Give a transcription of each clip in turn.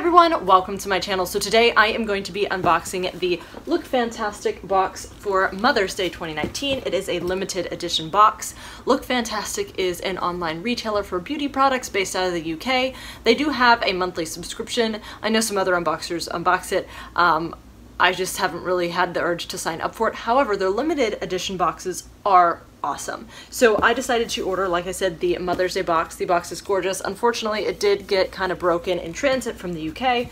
everyone, welcome to my channel. So today I am going to be unboxing the Look Fantastic box for Mother's Day 2019. It is a limited edition box. Look Fantastic is an online retailer for beauty products based out of the UK. They do have a monthly subscription. I know some other unboxers unbox it. I just haven't really had the urge to sign up for it. However, their limited edition boxes are awesome. So I decided to order, like I said, the Mother's Day box. The box is gorgeous. Unfortunately, it did get kind of broken in transit from the UK.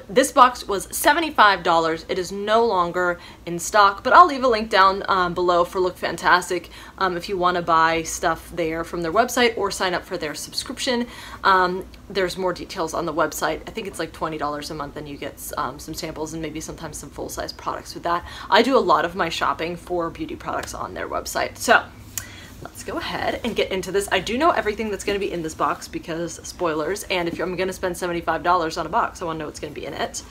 This box was $75. It is no longer in stock, but I'll leave a link down below for Look Fantastic if you want to buy stuff there from their website or sign up for their subscription. There's more details on the website. I think it's like $20 a month and you get some samples and maybe sometimes some full-size products with that. I do a lot of my shopping for beauty products on their website. So let's go ahead and get into this. I do know everything that's going to be in this box because spoilers, and if I'm going to spend $75 on a box, I want to know what's going to be in it.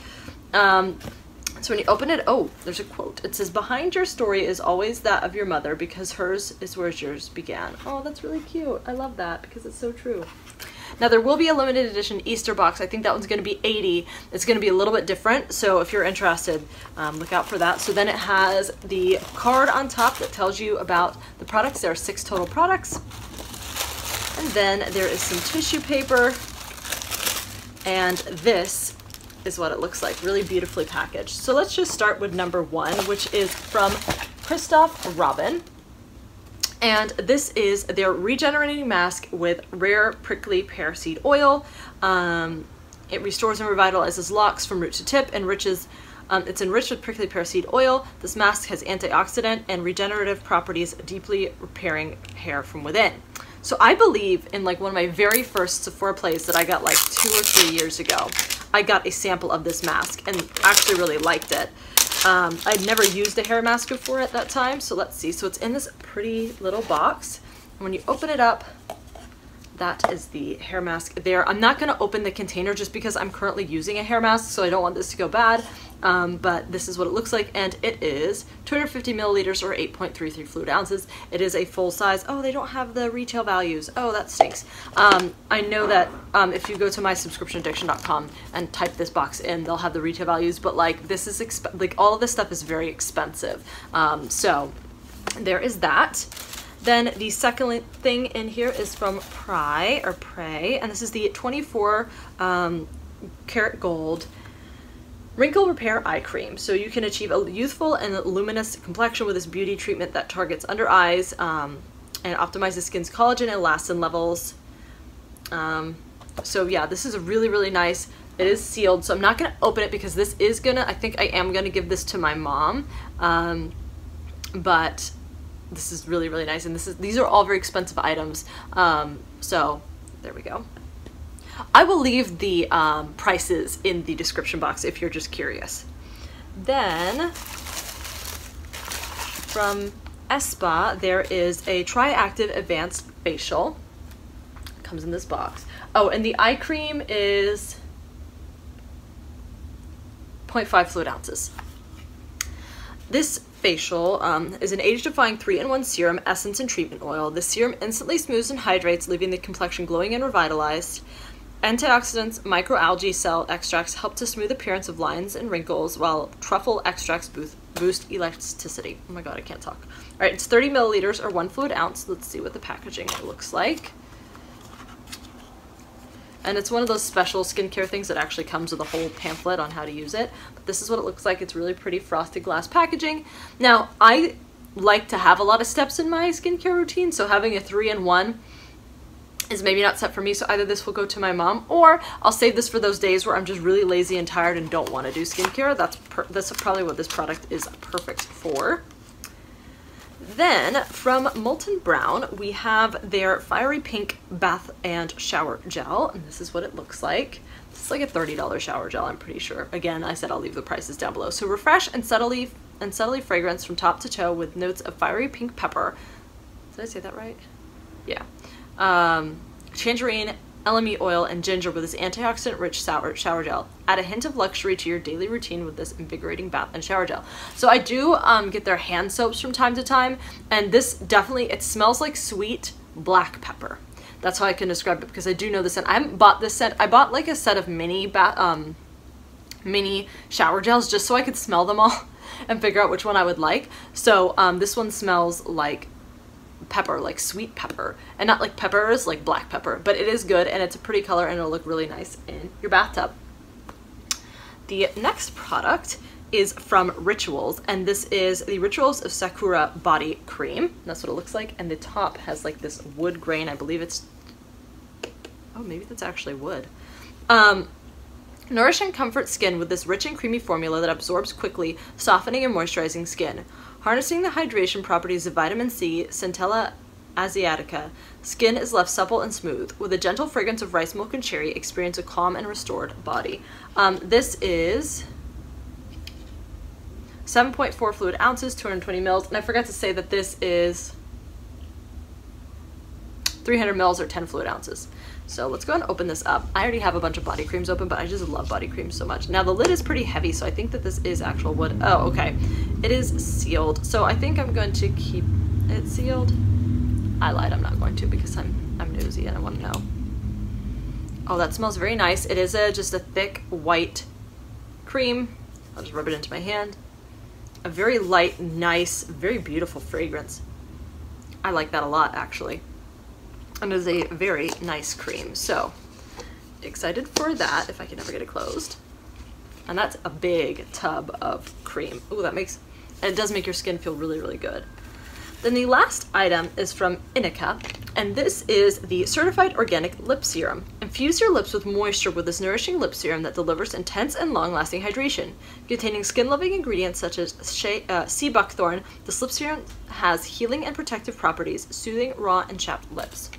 So when you open it, oh, there's a quote. It says, "Behind your story is always that of your mother because hers is where yours began." Oh, that's really cute. I love that because it's so true. Now there will be a limited edition Easter box. I think that one's going to be $80. It's going to be a little bit different, so if you're interested, look out for that. So then it has the card on top that tells you about the products. There are 6 total products. And then there is some tissue paper. And this is what it looks like, really beautifully packaged. So let's just start with number 1, which is from Christophe Robin. And this is their regenerating mask with rare prickly pear seed oil. It restores and revitalizes locks from root to tip, it's enriched with prickly pear seed oil. This mask has antioxidant and regenerative properties, deeply repairing hair from within. So I believe in like one of my very first Sephora plays that I got like 2 or 3 years ago, I got a sample of this mask and actually really liked it. I'd never used a hair mask before at that time, so let's see. So it's in this pretty little box. And when you open it up, that is the hair mask there. I'm not going to open the container just because I'm currently using a hair mask, so I don't want this to go bad. But this is what it looks like, and it is 250 milliliters or 8.33 fluid ounces. It is a full size. Oh, they don't have the retail values. Oh, that stinks. I know that if you go to mysubscriptionaddiction.com and type this box in, they'll have the retail values, but like this is like all of this stuff is very expensive. So there is that. Then the second thing in here is from Prai, and this is the 24 karat gold Wrinkle Repair Eye Cream. So you can achieve a youthful and luminous complexion with this beauty treatment that targets under eyes and optimizes skin's collagen and elastin levels. So yeah, this is a really, really nice. It is sealed, so I'm not going to open it because this is gonna, I think I am going to give this to my mom. But this is really, really nice, and these are all very expensive items. So there we go. I will leave the prices in the description box if you're just curious. Then from ESPA, there is a Tri-Active Advanced Facial. It comes in this box. Oh, and the eye cream is 0.5 fluid ounces. This facial is an age-defying 3-in-1 serum, essence, and treatment oil. The serum instantly smooths and hydrates, leaving the complexion glowing and revitalized. Antioxidants, microalgae cell extracts help to smooth appearance of lines and wrinkles, while truffle extracts boost elasticity. Oh my god, I can't talk. All right, it's 30 milliliters or 1 fluid ounce. Let's see what the packaging looks like. And it's one of those special skincare things that actually comes with a whole pamphlet on how to use it. But this is what it looks like. It's really pretty frosted glass packaging. Now, I like to have a lot of steps in my skincare routine, so having a 3-in-1 is maybe not set for me. So either this will go to my mom, or I'll save this for those days where I'm just really lazy and tired and don't want to do skincare. That's probably what this product is perfect for. Then from Molton Brown, we have their Fiery Pink Bath and Shower Gel, and this is what it looks like. This is like a $30 shower gel, I'm pretty sure. Again, I said I'll leave the prices down below. So refresh and subtly fragrance from top to toe with notes of fiery pink pepper. Did I say that right? Yeah. Tangerine, LME oil, and ginger with this antioxidant-rich shower gel. Add a hint of luxury to your daily routine with this invigorating bath and shower gel. So I do get their hand soaps from time to time, and this definitely, it smells like sweet black pepper. That's how I can describe it, because I do know the scent. I haven't bought this scent. I bought like a set of mini shower gels just so I could smell them all and figure out which one I would like. So this one smells like pepper, like sweet pepper, and not like peppers, like black pepper, but it is good and it's a pretty color and it'll look really nice in your bathtub. The next product is from Rituals, and this is the Rituals of Sakura body cream. That's what it looks like, and the top has like this wood grain. I believe it's, oh, maybe that's actually wood. Nourish and comfort skin with this rich and creamy formula that absorbs quickly, softening and moisturizing skin. Harnessing the hydration properties of vitamin C, Centella asiatica, skin is left supple and smooth. With a gentle fragrance of rice milk and cherry, experience a calm and restored body. This is 7.4 fluid ounces, 220 mils, and I forgot to say that this is 300 mils or 10 fluid ounces. So let's go and open this up. I already have a bunch of body creams open, but I just love body creams so much. Now the lid is pretty heavy, so I think that this is actual wood. Oh, okay. It is sealed. So I think I'm going to keep it sealed. I lied, I'm not going to, because I'm nosy and I want to know. Oh, that smells very nice. It is just a thick white cream. I'll just rub it into my hand. A very light, nice, very beautiful fragrance. I like that a lot, actually. And it is a very nice cream. So excited for that, if I can ever get it closed. And that's a big tub of cream. Ooh, that makes, and it does make your skin feel really, really good. Then the last item is from INIKA, and this is the Certified Organic Lip Serum. Infuse your lips with moisture with this nourishing lip serum that delivers intense and long-lasting hydration. Containing skin-loving ingredients such as sea buckthorn, this lip serum has healing and protective properties, soothing raw and chapped lips.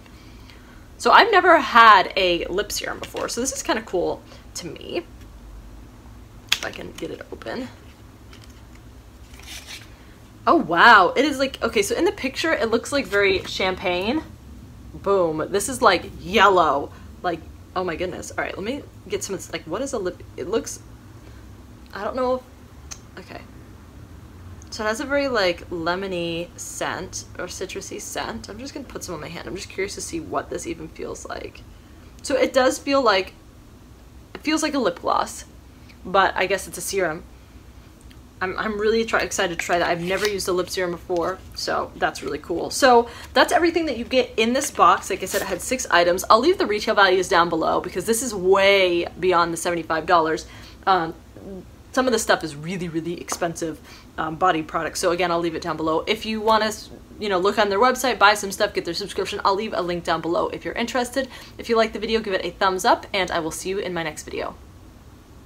So I've never had a lip serum before, so this is kind of cool to me. If I can get it open. Oh wow, it is like, okay, so in the picture it looks like very champagne. Boom, this is like yellow, like, oh my goodness. All right, let me get some, like, what is a lip, it looks, I don't know if, okay. So it has a very like lemony scent or citrusy scent. I'm just gonna put some on my hand. I'm just curious to see what this even feels like. So it does feel like, it feels like a lip gloss, but I guess it's a serum. I'm really excited to try that. I've never used a lip serum before, so that's really cool. So that's everything that you get in this box. Like I said, it had 6 items. I'll leave the retail values down below because this is way beyond the $75. Some of the stuff is really, really expensive body products. So again, I'll leave it down below. If you want to, you know, look on their website, buy some stuff, get their subscription, I'll leave a link down below if you're interested. If you like the video, give it a thumbs up, and I will see you in my next video.